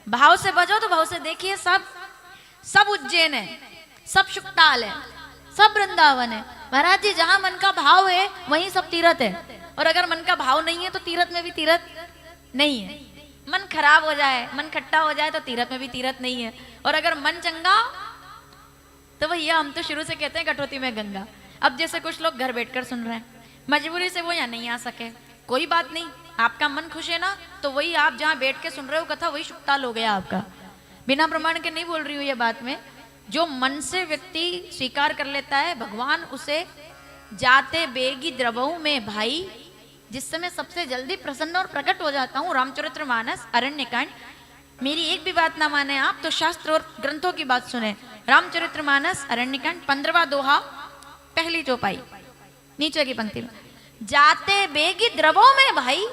भाव से बजो तो भाव से देखिए, सब सब उज्जैन है, सब शुक्ताल है, सब वृंदावन है। महाराज जी जहां मन का भाव है वहीं सब तीर्थ है, और अगर मन का भाव नहीं है तो तीर्थ में भी तीर्थ नहीं है। मन खराब हो जाए, मन खट्टा हो जाए तो तीर्थ में भी तीर्थ नहीं है, और अगर मन चंगा तो भैया हम तो शुरू से कहते हैं कटौती में गंगा। अब जैसे कुछ लोग घर बैठकर सुन रहे हैं, मजबूरी से वो यहाँ नहीं आ सके, कोई बात नहीं, आपका मन खुश है ना, तो वही आप जहाँ बैठ के सुन रहे हो कथा वही शुक्ताल हो गया आपका। बिना प्रमाण के नहीं बोल रही हूँ ये बात में। जो मन से व्यक्ति स्वीकार कर लेता है, भगवान उसे जाते बेगी द्रवों में भाई, जिस समय सबसे जल्दी प्रसन्न और प्रकट हो जाता हूँ। रामचरितमानस अरण्यकांड, मेरी एक भी बात ना माने आप तो शास्त्र और ग्रंथों की बात सुने। रामचरितमानस अरण्यकांड 15वां दोहा, पहली चौपाई, नीचे की पंक्ति में, जाते बेगी द्रवों में भाई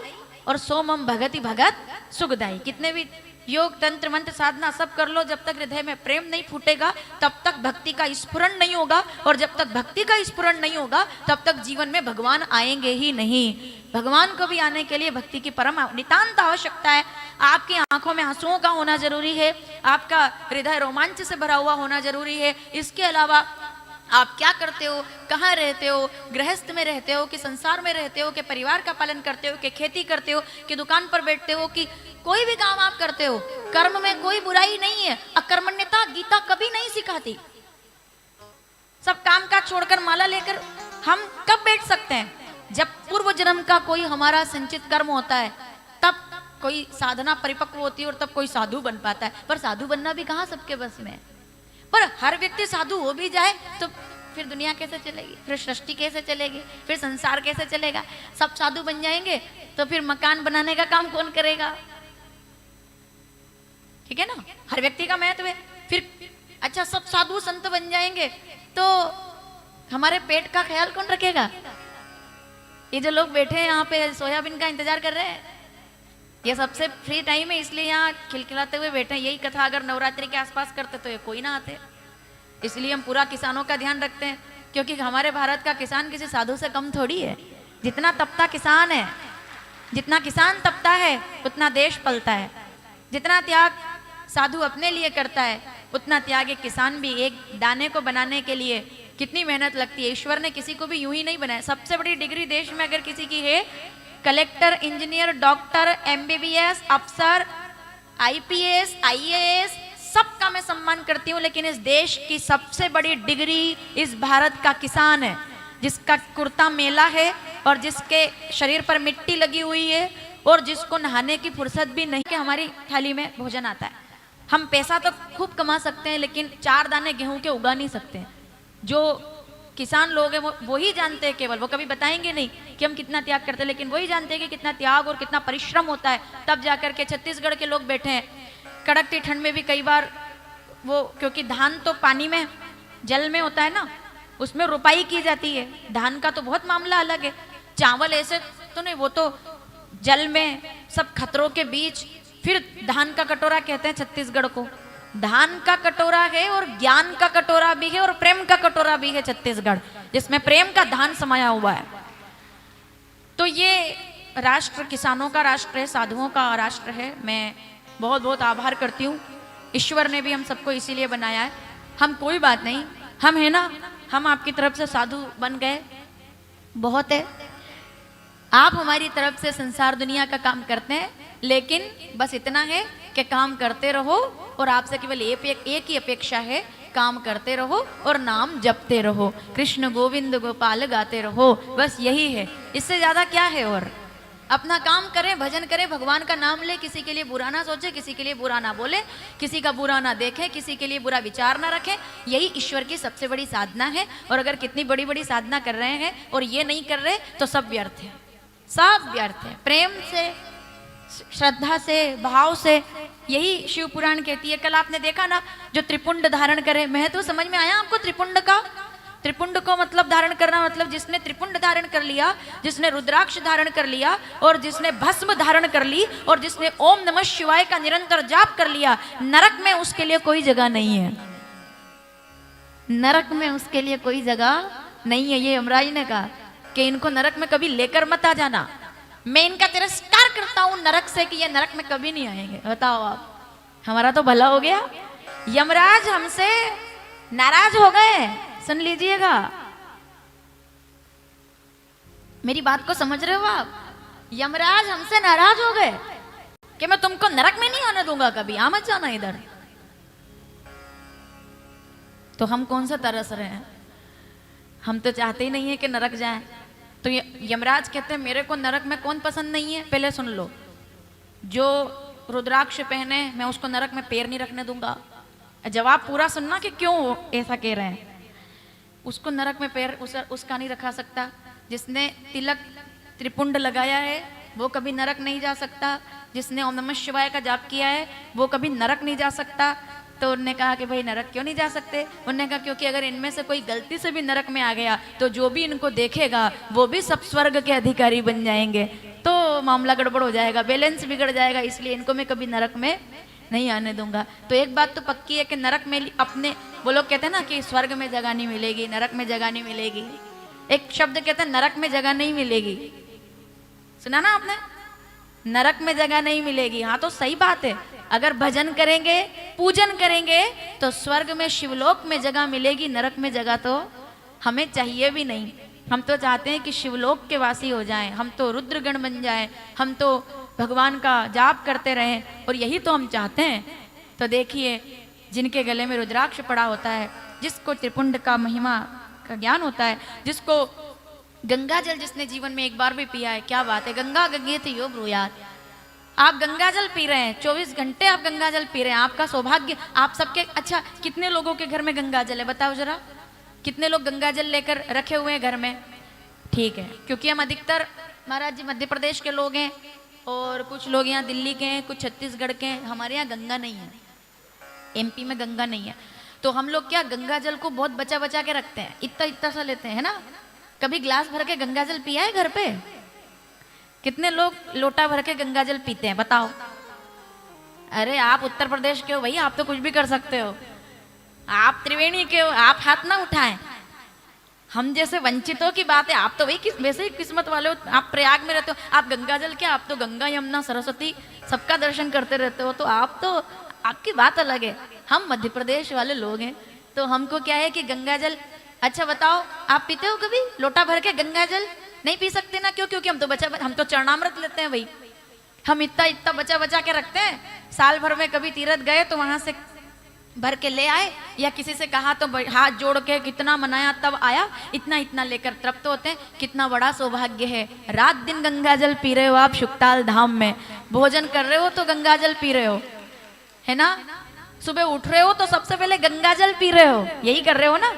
और सोमम भगति भगत सुखदाई। कितने भी योग तंत्र मंत्र साधना सब कर लो, जब तक हृदय में प्रेम नहीं फूटेगा तब तक भक्ति का स्फुरण नहीं होगा, और जब तक भक्ति का स्फुरण नहीं होगा तब तक जीवन में भगवान आएंगे ही नहीं। भगवान को भी आने के लिए भक्ति की परम नितांत आवश्यकता है। आपकी आंखों में आंसुओं का होना जरूरी है, आपका हृदय रोमांच से भरा हुआ होना जरूरी है। इसके अलावा आप क्या करते हो, कहाँ रहते हो, गृहस्थ में रहते हो कि संसार में रहते हो, कि परिवार का पालन करते हो, कि खेती करते हो, कि दुकान पर बैठते हो, कि कोई भी काम आप करते हो, कर्म में कोई बुराई नहीं है। अकर्मण्यता गीता कभी नहीं सिखाती। सब काम काज छोड़कर माला लेकर हम कब बैठ सकते हैं? जब पूर्व जन्म का कोई हमारा संचित कर्म होता है, तब कोई साधना परिपक्व होती है और तब कोई साधु बन पाता है। पर साधु बनना भी कहाँ सबके बस में है। पर हर व्यक्ति साधु हो भी जाए तो फिर दुनिया कैसे चलेगी, फिर सृष्टि कैसे चलेगी, फिर संसार कैसे चलेगा? सब साधु बन जाएंगे तो फिर मकान बनाने का काम कौन करेगा? ठीक है ना, हर व्यक्ति का महत्व है। फिर अच्छा सब साधु संत बन जाएंगे तो हमारे पेट का ख्याल कौन रखेगा? ये जो लोग बैठे हैं यहाँ पे सोयाबीन का इंतजार कर रहे हैं, ये सबसे फ्री टाइम है इसलिए यहाँ खिलखिलाते हुए बैठे हैं। यही कथा अगर नवरात्रि के आसपास करते तो ये कोई ना आते। इसलिए हम पूरा किसानों का ध्यान रखते हैं, क्योंकि हमारे भारत का किसान किसी साधु से कम थोड़ी है। जितना तपता किसान है, जितना किसान तपता है उतना देश पलता है। जितना त्याग साधु अपने लिए करता है उतना त्याग एक किसान भी, एक दाने को बनाने के लिए कितनी मेहनत लगती है। ईश्वर ने किसी को भी यूं ही नहीं बनाया। सबसे बड़ी डिग्री देश में अगर किसी की है, कलेक्टर, इंजीनियर, डॉक्टर, एमबीबीएस, अफसर, आईपीएस, आईएएस, सबका मैं सम्मान करती हूँ, लेकिन इस देश की सबसे बड़ी डिग्री इस भारत का किसान है, जिसका कुर्ता मेला है और जिसके शरीर पर मिट्टी लगी हुई है और जिसको नहाने की फुर्सत भी नहीं कि हमारी थाली में भोजन आता है। हम पैसा तो खूब कमा सकते हैं लेकिन 4 दाने गेहूं के उगा नहीं सकते हैं। जो किसान लोग हैं वो ही जानते हैं, केवल वो कभी बताएंगे नहीं कि हम कितना त्याग करते हैं, लेकिन वही जानते हैं कि कितना त्याग और कितना परिश्रम होता है। तब जाकर के छत्तीसगढ़ के लोग बैठे हैं कड़कती ठंड में भी कई बार वो, क्योंकि धान तो पानी में जल में होता है ना, उसमें रुपाई की जाती है। धान का तो बहुत मामला अलग है, चावल ऐसे तो नहीं, वो तो जल में सब खतरों के बीच। फिर धान का कटोरा कहते हैं छत्तीसगढ़ को। धान का कटोरा है और ज्ञान का कटोरा भी है और प्रेम का कटोरा भी है छत्तीसगढ़, जिसमें प्रेम का धान समाया हुआ है। तो ये राष्ट्र किसानों का राष्ट्र है, साधुओं का राष्ट्र है। मैं बहुत बहुत आभार करती हूँ। ईश्वर ने भी हम सबको इसीलिए बनाया है। हम कोई बात नहीं, हम है ना, हम आपकी तरफ से साधु बन गए, बहुत है। आप हमारी तरफ से संसार दुनिया का काम करते हैं, लेकिन बस इतना है कि काम करते रहो और आपसे केवल एक ही अपेक्षा है, काम करते रहो और नाम जपते रहो, कृष्ण गोविंद गोपाल गाते रहो, बस यही है। इससे ज्यादा क्या है? और अपना काम करें, भजन करें, भगवान का नाम ले, किसी के लिए बुरा ना सोचे, किसी के लिए बुरा ना बोले, किसी का बुरा ना देखें, किसी के लिए बुरा विचार ना रखें। यही ईश्वर की सबसे बड़ी साधना है। और अगर कितनी बड़ी बड़ी साधना कर रहे हैं और ये नहीं कर रहे तो सब व्यर्थ है, सब व्यर्थ है। प्रेम से, श्रद्धा से, भाव से, यही शिव पुराण कहती है। कल आपने देखा ना, जो त्रिपुंड धारण करे, महत्व समझ में आया आपको त्रिपुंड का? त्रिपुंड को मतलब धारण करना, मतलब जिसने त्रिपुंड धारण कर लिया, जिसने रुद्राक्ष धारण कर लिया और जिसने भस्म धारण कर ली और जिसने ओम नमः शिवाय का निरंतर जाप कर लिया, नरक में उसके लिए कोई जगह नहीं है। नरक में उसके लिए कोई जगह नहीं है। ये यमराज ने कहा कि इनको नरक में कभी लेकर मत आ जाना। मैं इनका तिरस्कार करता हूं नरक से कि ये नरक में कभी नहीं आएंगे। बताओ आप, हमारा तो भला हो गया। यमराज हमसे नाराज हो गए। सुन लीजिएगा, मेरी बात को समझ रहे हो आप? यमराज हमसे नाराज हो गए कि मैं तुमको नरक में नहीं आने दूंगा, कभी आ मत जाना इधर। तो हम कौन सा तरस रहे हैं? हम तो चाहते ही नहीं है कि नरक जाए। तो यमराज कहते हैं मेरे को नरक में कौन पसंद नहीं है? पहले सुन लो, जो रुद्राक्ष पहने मैं उसको नरक में पैर नहीं रखने दूंगा। जवाब पूरा सुनना कि क्यों ऐसा कह रहे हैं। उसको नरक में पैर उसका नहीं रखा सकता। जिसने तिलक त्रिपुंड लगाया है वो कभी नरक नहीं जा सकता। जिसने ओम नमः शिवाय का जाप किया है वो कभी नरक नहीं जा सकता। तो उन्होंने कहा कि भाई नरक क्यों नहीं जा सकते? उन्होंने कहा क्योंकि अगर इनमें से कोई गलती से भी नरक में आ गया तो जो भी इनको देखेगा वो भी सब स्वर्ग के अधिकारी बन जाएंगे, तो मामला गड़बड़ हो जाएगा, बैलेंस बिगड़ जाएगा, इसलिए इनको मैं कभी नरक में नहीं आने दूंगा। तो एक बात तो पक्की है कि नरक में अपने, वो लोग कहते हैं ना कि स्वर्ग में जगह नहीं मिलेगी, नरक में जगह नहीं मिलेगी। एक शब्द कहते हैं नरक में जगह नहीं मिलेगी, सुना ना आपने? नरक में जगह नहीं मिलेगी। हाँ तो सही बात है, अगर भजन करेंगे पूजन करेंगे तो स्वर्ग में शिवलोक में जगह मिलेगी, नरक में जगह तो हमें चाहिए भी नहीं। हम तो चाहते हैं कि शिवलोक के वासी हो जाएं, हम तो रुद्रगण बन जाएं, हम तो भगवान का जाप करते रहें, और यही तो हम चाहते हैं। तो देखिए, जिनके गले में रुद्राक्ष पड़ा होता है, जिसको त्रिपुंड का महिमा का ज्ञान होता है, जिसको गंगा जल जिसने जीवन में एक बार भी पिया है, क्या बात है, गंगा गंगे थे यो ब्रूयात। आप गंगा जल पी रहे हैं, 24 घंटे आप गंगा जल पी रहे हैं, आपका सौभाग्य। आप सबके, अच्छा कितने लोगों के घर में गंगा जल है बताओ जरा? कितने लोग गंगा जल लेकर रखे हुए हैं घर में? ठीक है, क्योंकि हम अधिकतर महाराज जी मध्य प्रदेश के लोग हैं और कुछ लोग यहाँ दिल्ली के हैं, कुछ छत्तीसगढ़ के हैं। हमारे यहाँ गंगा नहीं है, एमपी में गंगा नहीं है। तो हम लोग क्या गंगा जल को बहुत बचा बचा के रखते हैं, इतना इतना सा लेते हैं ना। कभी ग्लास भर के गंगा जल पिया है घर पे? कितने लोग लोटा भर के गंगा जल पीते हैं बताओ? अरे आप उत्तर प्रदेश के हो भाई, आप तो कुछ भी कर सकते हो। आप त्रिवेणी के हो, आप हाथ ना उठाएं। हम जैसे वंचितों की बात है, आप तो वही वैसे ही किस्मत वाले हो। आप प्रयाग में रहते हो, आप गंगा जल क्या, आप तो गंगा यमुना सरस्वती सबका दर्शन करते रहते हो, तो आप तो, आपकी बात अलग है। हम मध्य प्रदेश वाले लोग हैं, तो हमको क्या है कि गंगा जल। अच्छा बताओ, आप पीते हो कभी लोटा भर के गंगा जल? नहीं पी सकते ना, क्यों? क्योंकि हम तो चरणामृत लेते हैं भाई। हम इतना इतना बचा बचा के रखते हैं। साल भर में कभी तीर्थ गए तो वहां से भर के ले आए, या किसी से कहा तो हाथ जोड़ के कितना मनाया तब आया, इतना इतना लेकर तृप्त होते हैं। कितना बड़ा सौभाग्य है, रात दिन गंगा जल पी रहे हो आप शुक्ताल धाम में। भोजन कर रहे हो तो गंगा जल पी रहे हो, है ना? सुबह उठ रहे हो तो सबसे पहले गंगा जल पी रहे हो, यही कर रहे हो ना?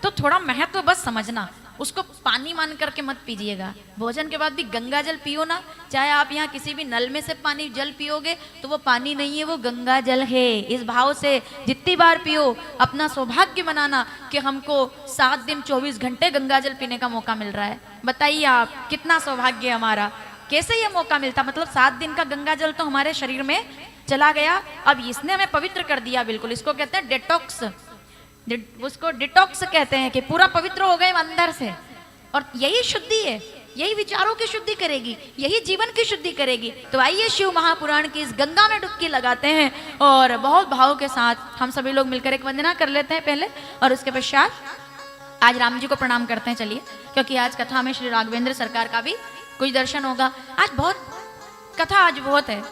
तो थोड़ा महत्व बस समझना, उसको पानी मान करके मत पीजिएगा। भोजन के बाद भी गंगा जल पियो ना। चाहे आप यहाँ किसी भी नल में से पानी जल पियोगे तो वो पानी नहीं है, वो गंगा जल है। इस भाव से जितनी बार पियो, अपना सौभाग्य मनाना कि हमको 7 दिन 24 घंटे गंगा जल पीने का मौका मिल रहा है। बताइए आप, कितना सौभाग्य है हमारा। कैसे ये मौका मिलता? मतलब 7 दिन का गंगा जल तो हमारे शरीर में चला गया, अब इसने हमें पवित्र कर दिया बिल्कुल। इसको कहते हैं डिटॉक्स, उसको डिटॉक्स कहते हैं कि पूरा पवित्र हो गए अंदर से। और यही शुद्धि है, यही विचारों की शुद्धि करेगी, यही जीवन की शुद्धि करेगी। तो आइए शिव महापुराण की इस गंगा में डुबकी लगाते हैं और बहुत भाव के साथ हम सभी लोग मिलकर एक वंदना कर लेते हैं पहले, और उसके पश्चात आज राम जी को प्रणाम करते हैं। चलिए, क्योंकि आज कथा में श्री राघवेंद्र सरकार का भी कुछ दर्शन होगा। आज बहुत कथा आज बहुत है,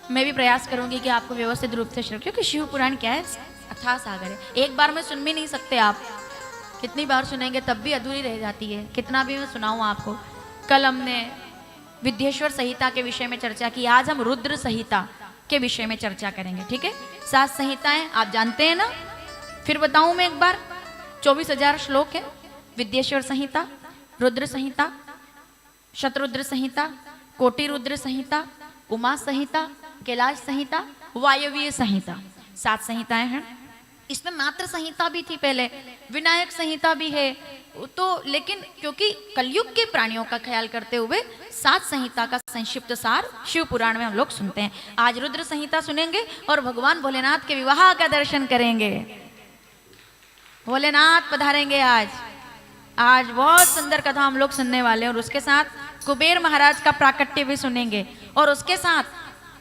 मैं भी प्रयास करूंगी कि आपको व्यवस्थित रूप से श्रवण, क्योंकि शिव पुराण क्या है, अथाह सागर है। एक बार में सुन भी नहीं सकते आप, कितनी बार सुनेंगे तब भी अधूरी रह जाती है, कितना भी मैं सुनाऊं आपको। कल हमने विद्येश्वर संहिता के विषय में चर्चा की, आज हम रुद्र संहिता के विषय में चर्चा करेंगे। ठीक है, 7 संहिताएं आप जानते हैं ना? फिर बताऊं मैं एक बार, 24,000 श्लोक है। विद्येश्वर संहिता, रुद्र संहिता, शतरुद्र संहिता, कोटि रुद्र संहिता, उमा संहिता, कैलाश संहिता, वायवीय संहिता, 7 संहिताएं हैं। इसमें मात्र संहिता भी थी पहले, विनायक संहिता भी है। तो लेकिन क्योंकि कलयुग के प्राणियों का ख्याल करते हुए 7 संहिता का संक्षिप्त सार शिव पुराण में हम लोग सुनते हैं। आज रुद्र संहिता सुनेंगे और भगवान भोलेनाथ के विवाह का दर्शन करेंगे। भोलेनाथ पधारेंगे आज बहुत सुंदर कथा हम लोग सुनने वाले हैं, और उसके साथ कुबेर महाराज का प्राकट्य भी सुनेंगे, और उसके साथ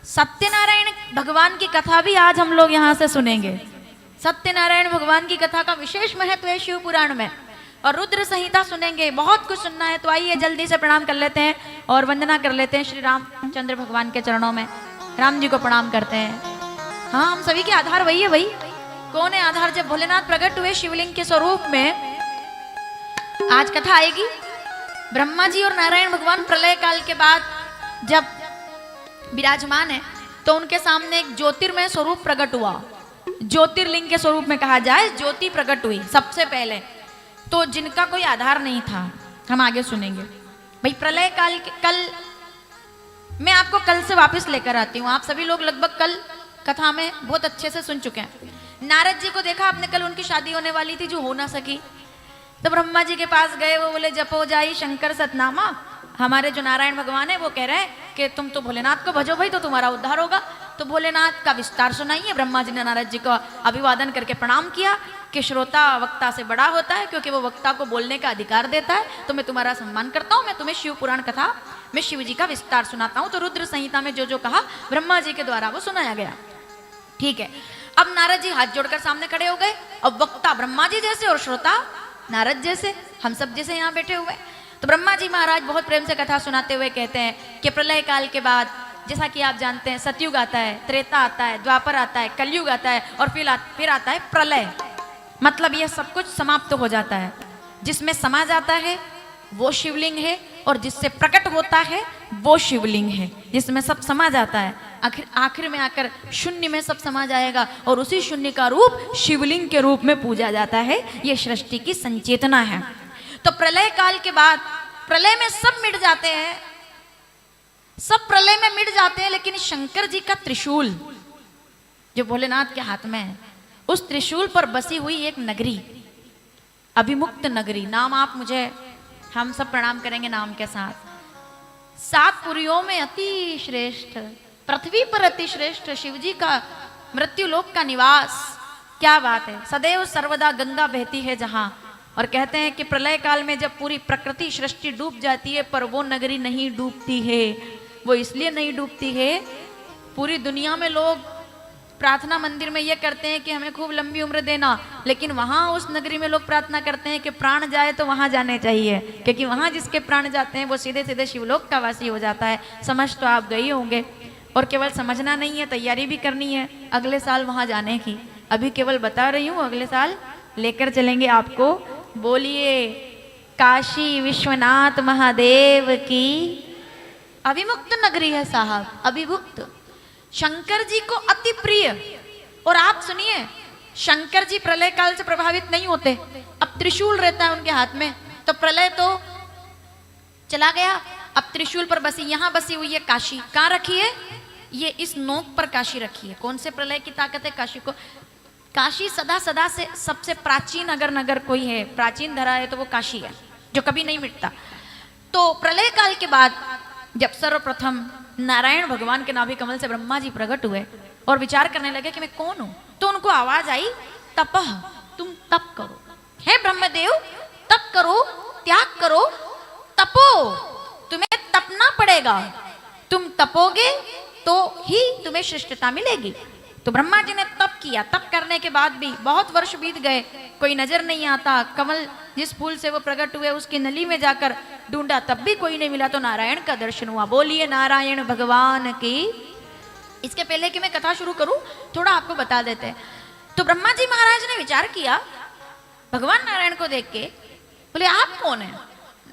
सत्यनारायण भगवान की कथा भी आज हम लोग यहाँ से सुनेंगे। सत्यनारायण भगवान की कथा का विशेष महत्व है शिव पुराण में, और रुद्र संहिता सुनेंगे। बहुत कुछ सुनना है, तो आइए जल्दी से प्रणाम कर लेते हैं और वंदना कर लेते हैं श्री रामचंद्र भगवान के चरणों में। राम जी को प्रणाम करते हैं। हाँ, हम सभी के आधार वही है। भाई कौन है आधार? जब भोलेनाथ प्रकट हुए शिवलिंग के स्वरूप में, आज कथा आएगी। ब्रह्मा जी और नारायण भगवान प्रलय काल के बाद जब विराजमान है, तो उनके सामने एक ज्योतिर्मय स्वरूप प्रकट हुआ। ज्योतिर्लिंग के स्वरूप में कहा जाए, ज्योति प्रकट हुई सबसे पहले, तो जिनका कोई आधार नहीं था। हम आगे सुनेंगे। भाई प्रलय काल के कल मैं आपको कल से वापस लेकर आती हूँ। आप सभी लोग लगभग कल कथा में बहुत अच्छे से सुन चुके हैं। नारद जी को देखा आपने, कल उनकी शादी होने वाली थी जो हो ना सकी, तो ब्रह्मा जी के पास गए। वो बोले जपो जाई शंकर सतनामा। हमारे जो नारायण भगवान है वो कह रहे हैं कि तुम तो भोलेनाथ को भजो भाई, तो तुम्हारा उद्धार होगा। तो भोलेनाथ का विस्तार सुनाइए। ब्रह्मा जी ने नारद जी को अभिवादन करके प्रणाम किया कि श्रोता वक्ता से बड़ा होता है, क्योंकि वो वक्ता को बोलने का अधिकार देता है। तो मैं तुम्हारा सम्मान करता हूँ, मैं तुम्हें शिव पुराण कथा में शिव जी का विस्तार सुनाता हूँ। तो रुद्र संहिता में जो जो कहा ब्रह्मा जी के द्वारा वो सुनाया गया। ठीक है, अब नारद जी हाथ जोड़कर सामने खड़े हो गए। अब वक्ता ब्रह्मा जी जैसे और श्रोता नारद जैसे, हम सब जैसे यहाँ बैठे हुए। तो ब्रह्मा जी महाराज बहुत प्रेम से कथा सुनाते हुए कहते हैं कि प्रलय काल के बाद, जैसा कि आप जानते हैं, सतयुग आता है, त्रेता आता है, द्वापर आता है, कलयुग आता है, और फिर आता है प्रलय। मतलब ये सब कुछ समाप्त हो जाता है। जिसमें समा जाता है वो शिवलिंग है, और जिससे प्रकट होता है वो शिवलिंग है। जिसमें सब समा जाता है, आखिर में आकर शून्य में सब समा जाएगा, और उसी शून्य का रूप शिवलिंग के रूप में पूजा जाता है। ये सृष्टि की संचेतना है। तो प्रलय काल के बाद प्रलय में सब मिट जाते हैं, सब प्रलय में मिट जाते हैं, लेकिन शंकर जी का त्रिशूल जो भोलेनाथ के हाथ में है, उस त्रिशूल पर बसी हुई एक नगरी, अभिमुक्त नगरी, नाम आप मुझे, हम सब प्रणाम करेंगे नाम के साथ। 7 पुरियों में अति श्रेष्ठ, पृथ्वी पर अति श्रेष्ठ शिवजी का मृत्यु लोक का निवास। क्या बात है! सदैव सर्वदा गंगा बहती है जहां, और कहते हैं कि प्रलय काल में जब पूरी प्रकृति सृष्टि डूब जाती है, पर वो नगरी नहीं डूबती है। वो इसलिए नहीं डूबती है, पूरी दुनिया में लोग प्रार्थना मंदिर में ये करते हैं कि हमें खूब लंबी उम्र देना, लेकिन वहाँ उस नगरी में लोग प्रार्थना करते हैं कि प्राण जाए तो वहाँ जाने चाहिए, क्योंकि वहाँ जिसके प्राण जाते हैं वो सीधे सीधे शिवलोक का वासी हो जाता है। समझ तो आप गई होंगे, और केवल समझना नहीं है, तैयारी भी करनी है अगले साल वहाँ जाने की। अभी केवल बता रही हूँ, अगले साल लेकर चलेंगे आपको। बोलिए काशी विश्वनाथ महादेव की। अभिमुक्त नगरी है साहब, अभिमुक्त, शंकर जी को अति प्रिय। और आप सुनिए, शंकर जी प्रलय काल से प्रभावित नहीं होते। अब त्रिशूल रहता है उनके हाथ में, तो प्रलय तो चला गया, अब त्रिशूल पर बसी, यहां बसी हुई है काशी। कहां रखी है? ये इस नोक पर काशी रखी है। कौन से प्रलय की ताकत है काशी को? काशी सदा सदा से सबसे प्राचीन अगर नगर कोई है, प्राचीन धरा है, तो वो काशी है, जो कभी नहीं मिटता। तो प्रलय काल के बाद जब सर्वप्रथम नारायण भगवान के नाभि कमल से ब्रह्मा जी प्रकट हुए और विचार करने लगे कि मैं कौन हूं, तो उनको आवाज आई, तपह, तुम तप करो। हे ब्रह्मदेव, तप करो, त्याग करो, तपो, तुम्हें तपना पड़ेगा। तुम तपोगे तो ही तुम्हें श्रेष्ठता मिलेगी। तो ब्रह्मा जी ने तप किया। तप करने के बाद भी बहुत वर्ष बीत गए, कोई नजर नहीं आता। कमल जिस फूल से वो प्रकट हुए उसकी नली में जाकर ढूंढा, तब भी कोई नहीं मिला। तो नारायण का दर्शन हुआ। बोलिए नारायण भगवान की। इसके पहले कि मैं कथा शुरू करूं, थोड़ा आपको बता देते हैं। तो ब्रह्मा जी महाराज ने विचार किया भगवान नारायण को देख के, बोले आप कौन है?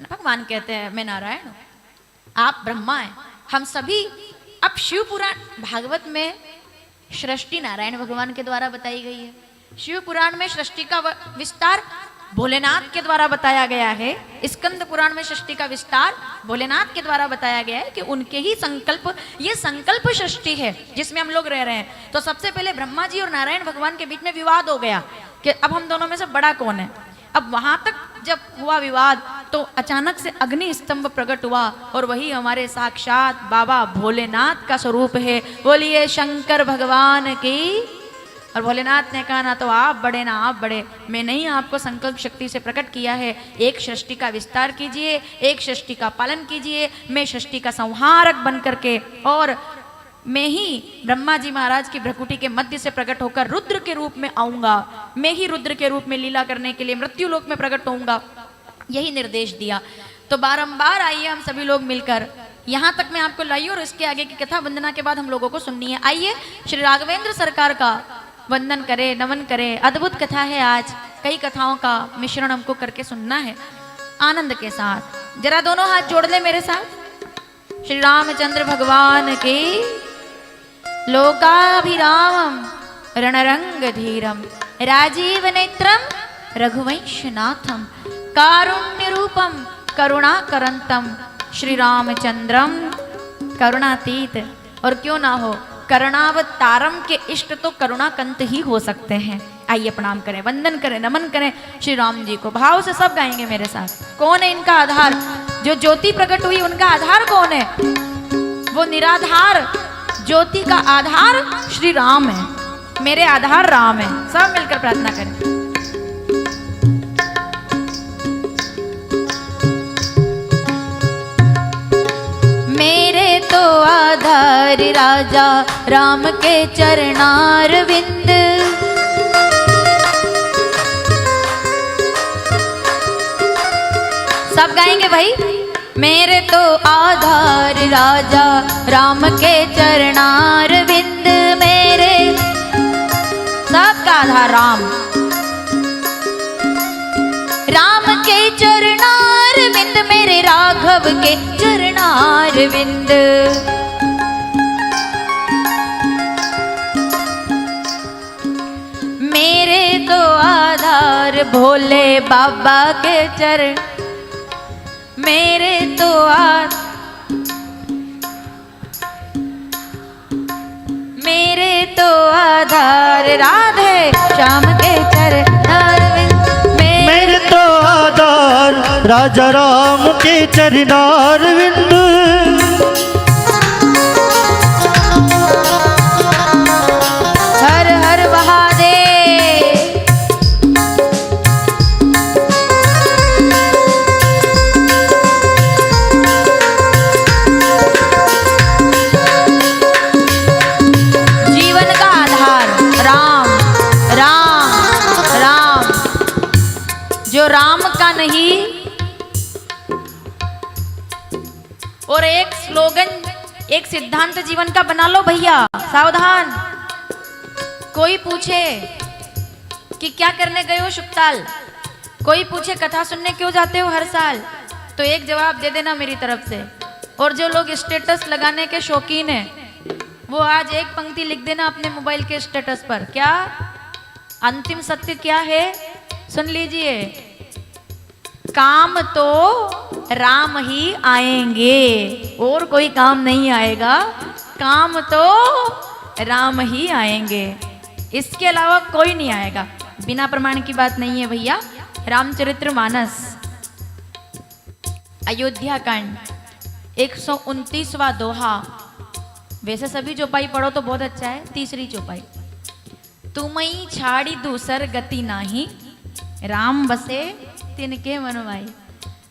भगवान कहते हैं मैं नारायण हूं, आप ब्रह्मा हैं, हम सभी। अब शिव पुराण भागवत में सृष्टि नारायण भगवान के द्वारा बताई गई है। शिव पुराण में सृष्टि का विस्तार भोलेनाथ के द्वारा बताया गया है। स्कंद पुराण में सृष्टि का विस्तार भोलेनाथ के द्वारा बताया गया है कि उनके ही संकल्प, ये संकल्प सृष्टि है जिसमें हम लोग रह रहे हैं। तो सबसे पहले ब्रह्मा जी और नारायण भगवान के बीच में विवाद हो गया कि अब हम दोनों में से बड़ा कौन है। अब वहां तक जब हुआ विवाद, तो अचानक से अग्नि स्तंभ प्रकट हुआ, और वही हमारे साक्षात बाबा भोलेनाथ का स्वरूप है। बोलिए शंकर भगवान की। और भोलेनाथ ने कहा ना तो आप बड़े ना आप बड़े, मैं नहीं आपको संकल्प शक्ति से प्रकट किया है। एक सृष्टि का विस्तार कीजिए, एक सृष्टि का पालन कीजिए। मैं सृष्टि का संहारक बन करके और मैं ही ब्रह्मा जी महाराज की भ्रकुटी के मध्य से प्रकट होकर रुद्र के रूप में आऊंगा, मैं ही रुद्र के रूप में लीला करने के लिए मृत्यु लोक में प्रकट होऊंगा, यही निर्देश दिया। तो बारंबार आइए हम सभी लोग मिलकर यहाँ तक मैं आपको लाई और इसके आगे की कथा वंदना के बाद हम लोगों को सुननी है। आइए श्री राघवेंद्र सरकार का वंदन करें, नमन करें। अद्भुत कथा है, आज कई कथाओं का मिश्रण हमको करके सुनना है आनंद के साथ। जरा दोनों हाथ जोड़ ले मेरे साथ। श्री रामचंद्र भगवान के लोकाभिरामम रणरंग धीरम राजीव नेत्रम रघुवंशनाथम कारुण्य रूपम करुणाकरंतम श्री रामचंद्रम करुणातीत। और क्यों ना हो, करुणावतारम के इष्ट तो करुणाकंत ही हो सकते हैं। आइए प्रणाम करें, वंदन करें, नमन करें श्री राम जी को। भाव से सब गाएंगे मेरे साथ। कौन है इनका आधार? जो ज्योति प्रकट हुई उनका आधार कौन है? वो निराधार ज्योति का आधार श्री राम है। मेरे आधार राम है। सब मिलकर प्रार्थना करें। मेरे तो आधार राजा राम के चरणार विंद, सब गाएंगे भाई। मेरे तो आधार राजा राम के चरणार विंद, मेरे सबका आधार राम, राम के चरणार विंद, मेरे राघव के चरणार विंद। मेरे तो आधार भोले बाबा के चरण, मेरे तो मेरे तो आधार राधे श्याम के चरणार विंद, मेरे तो आधार राजा राम के चरणार विंद। हर हर महादेव। जीवन का आधार राम राम राम, जो राम का नहीं। और एक स्लोगन, एक सिद्धांत जीवन का बना लो भैया, सावधान। कोई पूछे कि क्या करने गए हो शुक्ताल, कोई पूछे कथा सुनने क्यों जाते हो हर साल, तो एक जवाब दे देना मेरी तरफ से। और जो लोग स्टेटस लगाने के शौकीन हैं, वो आज एक पंक्ति लिख देना अपने मोबाइल के स्टेटस पर। क्या अंतिम सत्य क्या है? सुन लीजिए, काम तो राम ही आएंगे, और कोई काम नहीं आएगा। काम तो राम ही आएंगे, इसके अलावा कोई नहीं आएगा। बिना प्रमाण की बात नहीं है भैया। रामचरितमानस अयोध्या कांड 129वां दोहा। वैसे सभी चौपाई पढ़ो तो बहुत अच्छा है। तीसरी चौपाई, तुमई छाड़ी दूसर गति नाही, राम बसे तिनके मनवाई।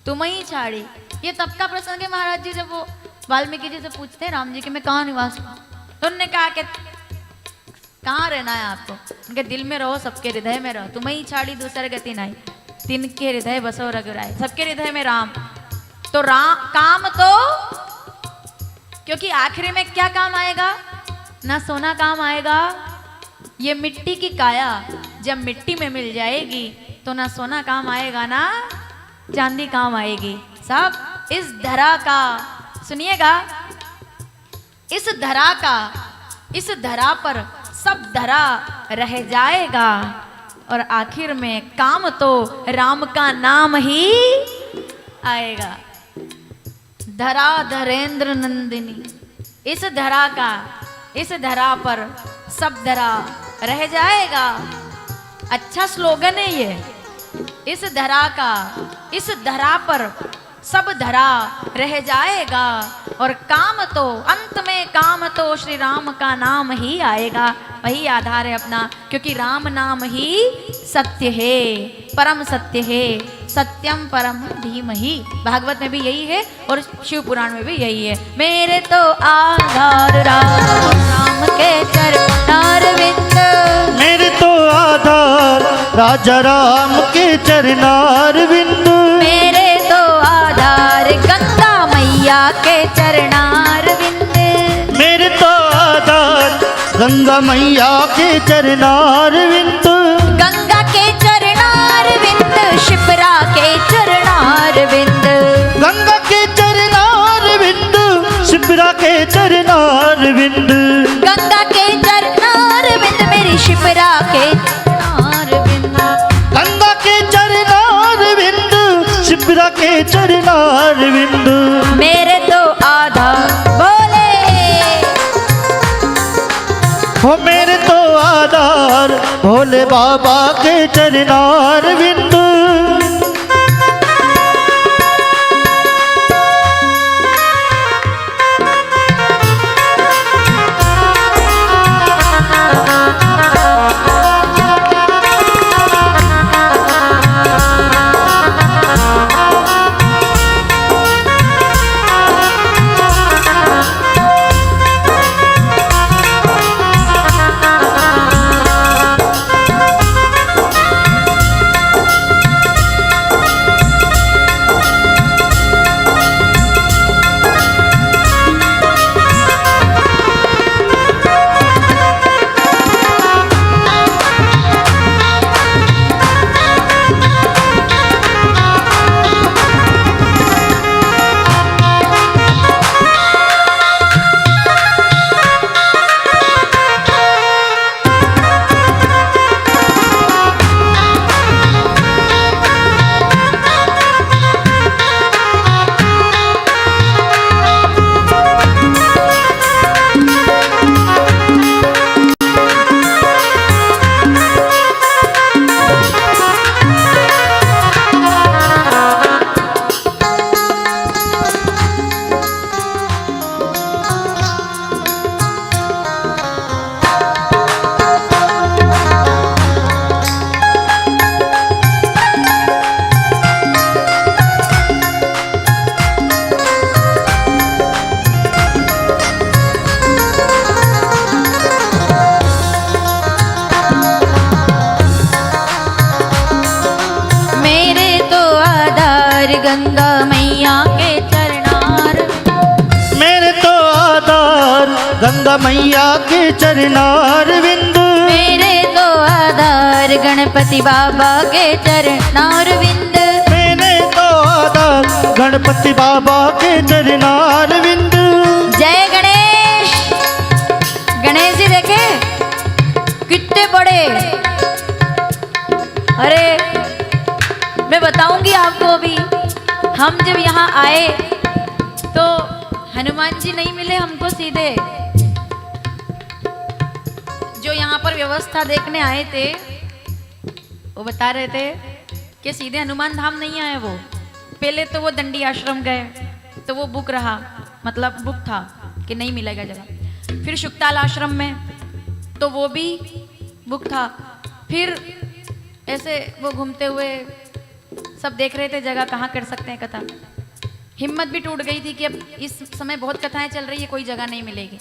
तुमई छाड़ी, ये तब का प्रसंग है महाराज जी जब वो वाल्मीकि जी से पूछते हैं राम जी के मैं कहाँ निवास हूँ, तो उन्होंने कहा कि कहाँ रहना है आपको? उनके दिल में रहो, सबके हृदय में रहो। तुमई छाड़ी दूसर गति नाही, तिनके हृदय बसो रघुराई। सबके हृदय में राम। तो राम काम तो, क्योंकि आखिरी में क्या काम आएगा? ना सोना काम आएगा। ये मिट्टी की काया जब मिट्टी में मिल जाएगी तो ना सोना काम आएगा ना चांदी काम आएगी। सब इस धरा का, सुनिएगा, इस धरा का, इस धरा पर सब धरा रह जाएगा। और आखिर में काम तो राम का नाम ही आएगा। धरा धरेंद्र नंदिनी, इस धरा का, इस धरा पर सब धरा रह जाएगा। अच्छा स्लोगन है ये। इस धरा का, इस धरा पर सब धरा रह जाएगा, और काम तो अंत में काम तो श्री राम का नाम ही आएगा। वही आधार है अपना, क्योंकि राम नाम ही सत्य है, परम सत्य है, सत्यम परम धीमहि। भागवत में भी यही है और शिव पुराण में भी यही है। मेरे तो आधार राम के चरणारविंद, मेरे तो आधार राजा राम के चरणारविंद, मेरे तो आधार गंगा मैया के चरणारविंद, मेरे तो आधार गंगा मैया के चरणारविंद, गंगा के चरणारविंद, शिप्रा के चरणारविंद, गंगा के चरणारविंद, शिप्रा के चरणारविंद, गंगा के चरणारविंद, मेरी शिप्रा के चरणारविंद, गंगा के चरणारविंद, शिप्रा के चरणारविंद, मेरे तो आधार बोले, हो मेरे तो आधार भोले बाबा के चरणारविंद। गंगा मैया के चरणार, मेरे तो आधार गंगा मैया के चरणारविंद, मेरे तो आधार गणपति बाबा के चरणारविंद, मेरे तो आधार गणपति बाबा के चरणारविंद। जय गणेश। गणेश जी देखे कितने बड़े। अरे मैं बताऊंगी आपको, अभी हम जब यहाँ आए तो हनुमान जी नहीं मिले हमको सीधे। जो यहाँ पर व्यवस्था देखने आए थे वो बता रहे थे कि सीधे हनुमान धाम नहीं आए वो। पहले तो वो दंडी आश्रम गए तो वो बुक रहा, मतलब बुक था कि नहीं मिलेगा जगह। फिर शुक्ताल आश्रम में तो वो भी बुक था। फिर ऐसे वो घूमते हुए सब देख रहे थे जगह कहाँ कर सकते हैं कथा। हिम्मत भी टूट गई थी कि अब इस समय बहुत कथाएं चल रही है, कोई जगह नहीं मिलेगी।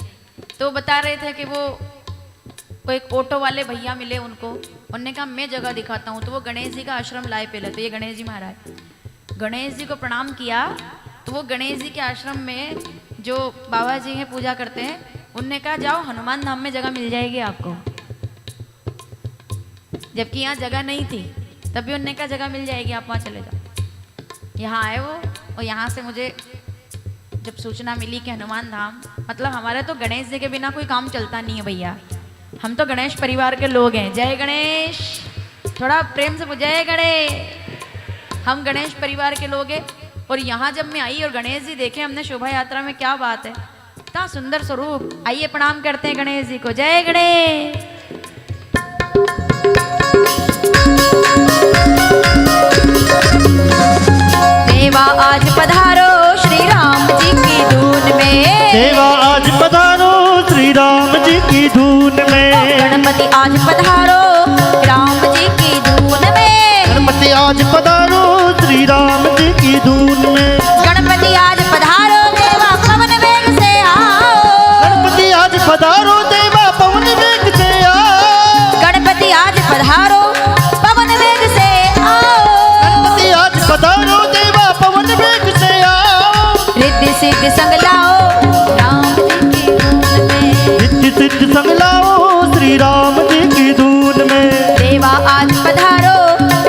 तो बता रहे थे कि वो एक ऑटो वाले भैया मिले उनको, उन्होंने कहा मैं जगह दिखाता हूँ। तो वो गणेश जी का आश्रम लाए पहले, तो ये गणेश जी महाराज। गणेश जी को प्रणाम किया तो वो गणेश जी के आश्रम में जो बाबा जी हैं पूजा करते हैं, उनने कहा जाओ हनुमान धाम में जगह मिल जाएगी आपको। जबकि यहाँ जगह नहीं थी, तभी उनने कहा जगह मिल जाएगी, आप वहाँ चले जाओ। यहाँ आए वो, और यहाँ से मुझे जब सूचना मिली कि हनुमान धाम, मतलब हमारे तो गणेश जी के बिना कोई काम चलता नहीं है भैया। हम तो गणेश परिवार के लोग हैं। जय गणेश। थोड़ा प्रेम से जय गणेश। हम गणेश परिवार के लोग हैं। और यहाँ जब मैं आई और गणेश जी देखे हमने शोभा यात्रा में, क्या बात है, इतना सुंदर स्वरूप। आइए प्रणाम करते हैं गणेश जी को। जय गणेश। देवा आज पधारा पधारो राम जी की धून में। गणपति आज पधारो श्री राम जी की धून में। गणपति आज पधारो देवा पवन वेग से आओ। गणपति आज पधारो देवा पवन वेग से आओ। गणपति आज पधारो पवन वेग से आओ। गणपति आज पधारो देवा पवन वेग से आओ। रिद्धि सिद्धि संग लाओ राम जी की धून में। रिद्धि सिद्धि संग लाओ श्री राम जी की धून में। देवा आज पधारो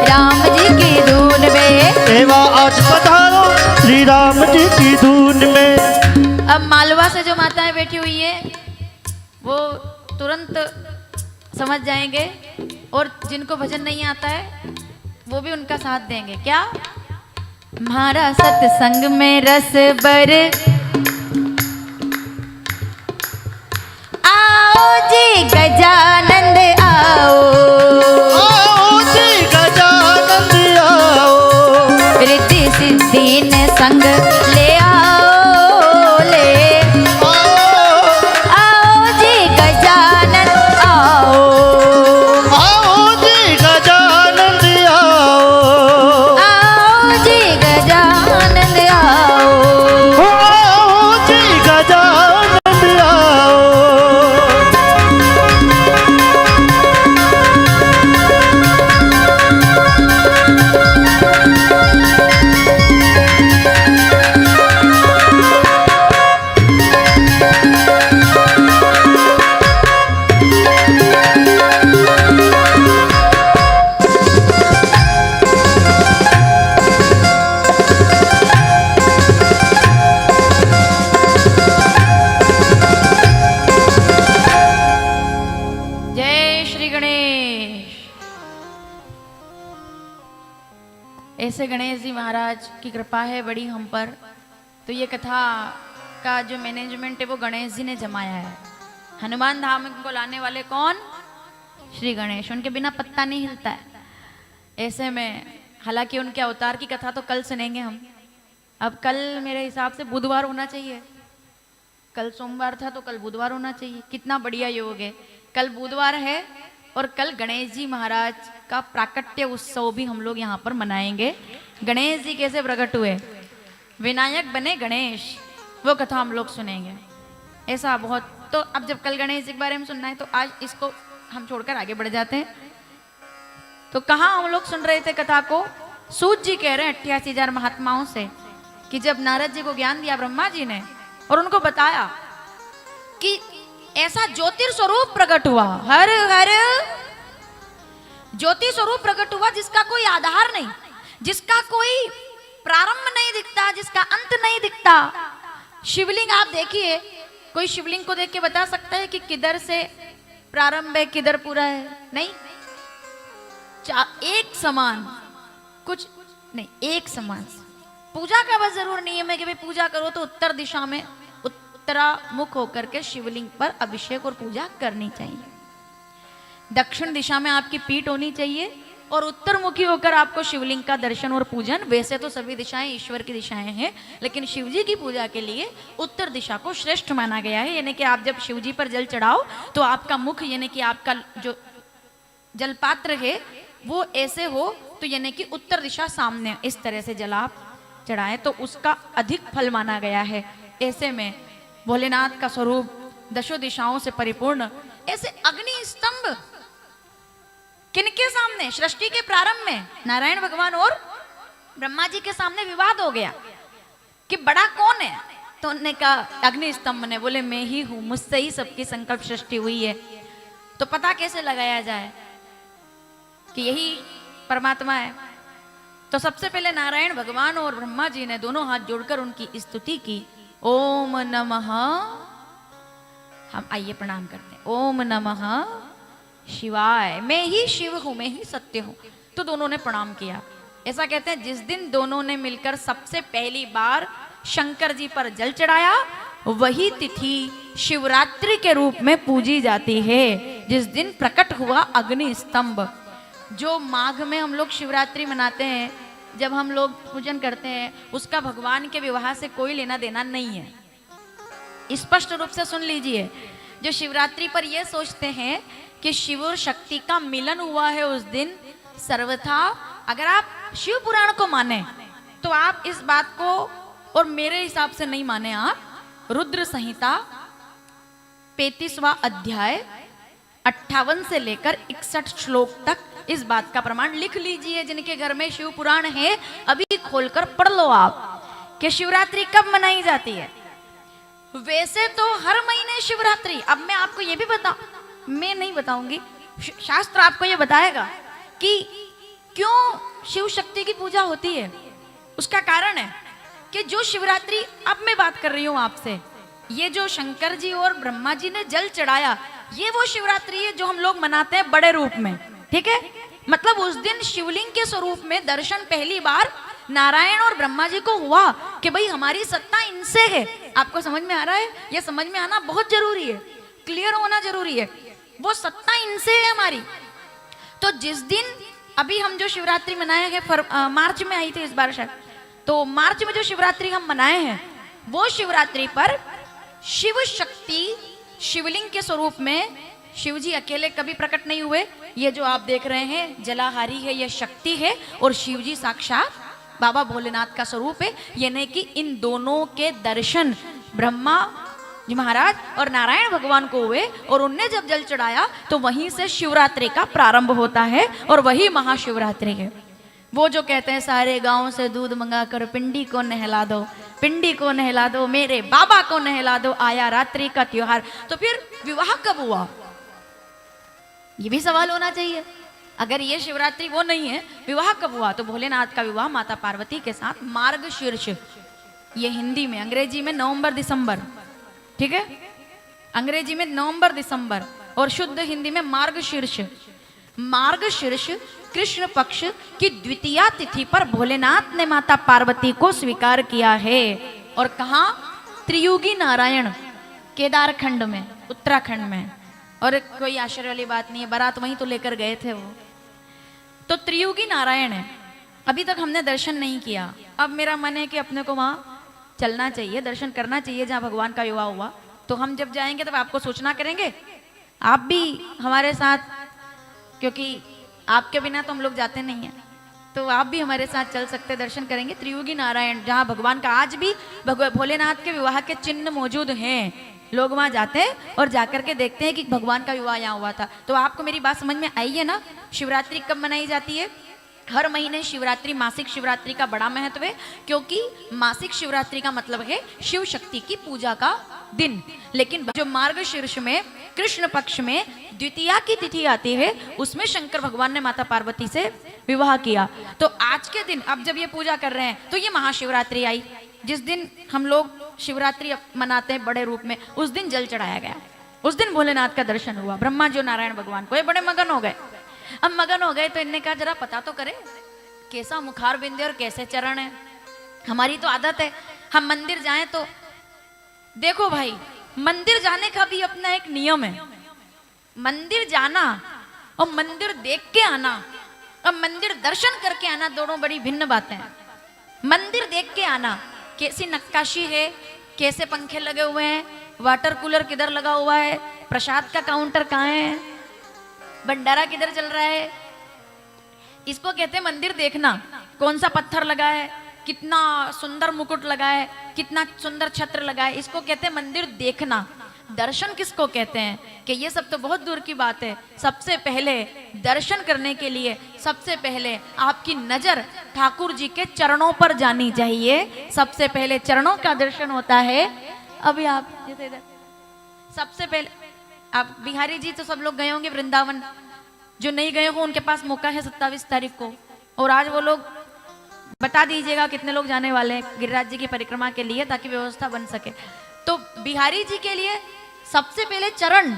राम जी की धून में। देवा आज पधारो श्री राम जी की धून में। अब मालवा से जो माताएं बैठी हुई है वो तुरंत समझ जाएंगे, और जिनको भजन नहीं आता है वो भी उनका साथ देंगे। क्या? म्हारा सत्संग में रस बर आओ जी गजानंद आओ। आओ जी गजानंद आओ। रिद्धि सिद्धि ने संग ले आओ ले आओ जी गजानंद आओ। आओ जी गजानंद आओ। आओ जी गजानंद आओ। आओ जी गजानंद आओ। जय श्री गणेश। ऐसे गणेश जी महाराज की कृपा है बड़ी हम पर। तो ये कथा का जो मैनेजमेंट है वो गणेश जी ने जमाया है। हनुमान धाम को लाने वाले कौन? श्री गणेश। उनके बिना पत्ता नहीं हिलता है। ऐसे में हालांकि उनके अवतार की कथा तो कल सुनेंगे हम। अब कल मेरे हिसाब से बुधवार होना चाहिए। कल सोमवार था तो कल बुधवार होना चाहिए। कितना बढ़िया योग है। कल बुधवार है और कल गणेश जी महाराज का प्राकट्य उत्सव भी हम लोग यहाँ पर मनाएंगे। गणेश जी कैसे प्रकट हुए, विनायक बने गणेश, वो कथा हम लोग सुनेंगे। ऐसा बहुत। तो अब जब कल गणेश जी के बारे में सुनना है तो आज इसको हम छोड़कर आगे बढ़ जाते हैं। तो कहाँ हम लोग सुन रहे थे कथा को? सूत जी कह रहे हैं 88,000 महात्माओं से कि जब नारद जी को ज्ञान दिया ब्रह्मा जी ने और उनको बताया कि ऐसा ज्योतिर स्वरूप प्रकट हुआ, हर हर ज्योति स्वरूप प्रकट हुआ जिसका कोई आधार नहीं, जिसका कोई प्रारंभ नहीं दिखता, जिसका अंत नहीं दिखता। शिवलिंग आप देखिए, कोई शिवलिंग को देख के बता सकता है कि किधर से प्रारंभ है किधर पूरा है? नहीं, एक समान, कुछ नहीं, एक समान। पूजा का बस जरूर नियम है कि भाई पूजा करो तो उत्तर दिशा में उत्तरामुख होकर के शिवलिंग पर अभिषेक और पूजा करनी चाहिए। दक्षिण दिशा में आपकी पीठ होनी चाहिए और उत्तरमुखी होकर आपको शिवलिंग का दर्शन और पूजन। वैसे तो सभी दिशाएं ईश्वर की दिशाएं हैं, लेकिन शिव जी की पूजा के लिए उत्तर दिशा को श्रेष्ठ माना गया है। यानी कि आप जब शिव जी पर जल चढ़ाओ तो आपका मुख, यानी कि आपका जो जल पात्र है वो ऐसे हो, तो यानी कि उत्तर दिशा सामने, इस तरह से जल आप चढ़ाएं तो उसका अधिक फल माना गया है। ऐसे में भोलेनाथ का स्वरूप दशों दिशाओं से परिपूर्ण, ऐसे अग्नि स्तंभ किनके सामने? सृष्टि के प्रारंभ में नारायण भगवान और ब्रह्मा जी के सामने विवाद हो गया कि बड़ा कौन है। तो उन्होंने कहा, अग्नि स्तंभ ने बोले मैं ही हूं, मुझसे ही सबकी संकल्प सृष्टि हुई है। तो पता कैसे लगाया जाए कि यही परमात्मा है? तो सबसे पहले नारायण भगवान और ब्रह्मा जी ने दोनों हाथ जोड़कर उनकी स्तुति की। ओम नमः, हम आइए प्रणाम करते हैं। ओम नमः शिवाय, मैं ही शिव हूं, मैं ही सत्य हूं। तो दोनों ने प्रणाम किया। ऐसा कहते हैं जिस दिन दोनों ने मिलकर सबसे पहली बार शंकर जी पर जल चढ़ाया, वही तिथि शिवरात्रि के रूप में पूजी जाती है, जिस दिन प्रकट हुआ अग्नि स्तंभ। जो माघ में हम लोग शिवरात्रि मनाते हैं, जब हम लोग पूजन करते हैं, उसका भगवान के विवाह से कोई लेना देना नहीं है। स्पष्ट रूप से सुन लीजिए। जो शिवरात्रि पर यह सोचते हैं कि शिव और शक्ति का मिलन हुआ है उस दिन, सर्वथा अगर आप शिव पुराण को माने तो आप इस बात को, और मेरे हिसाब से नहीं माने आप, रुद्र संहिता 35वां अध्याय 58 से लेकर 61 श्लोक तक इस बात का प्रमाण लिख लीजिए। जिनके घर में शिव पुराण है अभी खोलकर पढ़ लो आप कि शिवरात्रि कब मनाई जाती है। वैसे तो हर महीने शिवरात्रि, अब मैं आपको ये भी मैं नहीं बताऊंगी, शास्त्र आपको ये बताएगा कि क्यों शिव शक्ति की पूजा होती है। उसका कारण है कि जो शिवरात्रि, अब मैं बात कर रही हूं आपसे, ये जो शंकर जी और ब्रह्मा जी ने जल चढ़ाया, ये वो शिवरात्रि है जो हम लोग मनाते हैं बड़े रूप में, ठीक है। मतलब उस दिन शिवलिंग के स्वरूप में दर्शन पहली बार नारायण और ब्रह्मा जी को हुआ कि भाई हमारी सत्ता इनसे है। आपको समझ में आ रहा है? ये समझ में आना बहुत जरूरी है, क्लियर होना जरूरी है। वो सत्ता इनसे है हमारी। तो जिस दिन अभी हम जो शिवरात्रि मनाए हैं, मार्च में आई थी इस बार शायद, तो मार्च में जो शिवरात्रि हम मनाए हैं, वो शिवरात्रि पर शिव शक्ति शिवलिंग के स्वरूप में, शिव जी अकेले कभी प्रकट नहीं हुए। ये जो आप देख रहे हैं जलाहारी है, ये शक्ति है, और शिव जी साक्षात बाबा भोलेनाथ का स्वरूप है। ये नहीं कि इन दोनों के दर्शन ब्रह्मा जी महाराज और नारायण भगवान को हुए, और उनने जब जल चढ़ाया तो वहीं से शिवरात्रि का प्रारंभ होता है, और वही महाशिवरात्रि है। वो जो कहते हैं सारे गांव से दूध मंगाकर पिंडी को नहला दो, पिंडी को नहला दो, मेरे बाबा को नहला दो, आया रात्रि का त्योहार। तो फिर विवाह कब हुआ, ये भी सवाल होना चाहिए। अगर ये शिवरात्रि वो नहीं है, विवाह कब हुआ? तो भोलेनाथ का विवाह माता पार्वती के साथ मार्गशीर्ष, ये हिंदी में, अंग्रेजी में नवंबर दिसंबर, ठीक है, अंग्रेजी में नवंबर दिसंबर और शुद्ध हिंदी में मार्गशीर्ष। मार्गशीर्ष कृष्ण पक्ष की द्वितीया तिथि पर भोलेनाथ ने माता पार्वती को स्वीकार किया है। और कहाँ? त्रियुगी नारायण, केदारखंड में, उत्तराखंड में। और कोई आश्चर्य वाली बात नहीं है, बारात वहीं तो लेकर गए थे वो। तो त्रियुगी नारायण है। अभी तक हमने दर्शन नहीं किया, अब मेरा मन है कि अपने को वहाँ चलना चाहिए, दर्शन करना चाहिए जहाँ भगवान का विवाह हुआ। तो हम जब जाएंगे तब आपको सूचना करेंगे, आप भी हमारे साथ, क्योंकि आपके बिना तो हम लोग जाते नहीं हैं, तो आप भी हमारे साथ चल सकते, दर्शन करेंगे त्रियुगी नारायण, जहाँ भगवान का आज भी भोलेनाथ के विवाह के चिन्ह मौजूद हैं। लोग वहाँ जाते हैं और जाकर के देखते हैं कि भगवान का विवाह यहाँ हुआ था। तो आपको मेरी बात समझ में आई है ना? शिवरात्रि कब मनाई जाती है? हर महीने शिवरात्रि, मासिक शिवरात्रि का बड़ा महत्व है, क्योंकि मासिक शिवरात्रि का मतलब है शिव शक्ति की पूजा का दिन। लेकिन जो मार्गशीर्ष में कृष्ण पक्ष में द्वितीया की तिथि आती है, उसमें शंकर भगवान ने माता पार्वती से विवाह किया। तो आज के दिन, अब जब ये पूजा कर रहे हैं, तो ये महाशिवरात्रि आई, जिस दिन हम लोग शिवरात्रि मनाते हैं बड़े रूप में, उस दिन जल चढ़ाया गया, उस दिन भोलेनाथ का दर्शन हुआ ब्रह्मा जी और नारायण भगवान को। ये बड़े मगन हो गए। अब मगन हो गए तो इनने कहा जरा पता तो करे कैसा मुखार बिंदु और कैसे चरण है। हमारी तो आदत है हम मंदिर जाएं तो, देखो भाई, मंदिर जाने का भी अपना एक नियम है। मंदिर जाना और मंदिर देख के आना और मंदिर दर्शन करके आना दोनों बड़ी भिन्न बातें हैं। मंदिर देख के आना, कैसी नक्काशी है, कैसे पंखे लगे हुए हैं, वाटर कूलर किधर लगा हुआ है, प्रसाद का काउंटर कहाँ है, भंडारा किधर चल रहा है, इसको कहते हैं मंदिर देखना। कौन सा पत्थर लगा है, कितना सुंदर मुकुट लगा है, कितना सुंदर छत्र लगा है, इसको कहते हैं मंदिर देखना। दर्शन किसको कहते हैं? कि ये सब तो बहुत दूर की बात है। सबसे पहले दर्शन करने के लिए सबसे पहले आपकी नजर ठाकुर जी के चरणों पर जानी चाहिए। सबसे पहले चरणों का दर्शन होता है। अभी आप जैसे इधर सबसे पहले आप बिहारी जी तो सब लोग गए होंगे वृंदावन, जो नहीं गए हो उनके पास मौका है 27 तारीख को। और आज वो लोग बता दीजिएगा कितने लोग जाने वाले हैं गिरिराज जी की परिक्रमा के लिए, ताकि व्यवस्था बन सके। तो बिहारी जी के लिए सबसे पहले चरण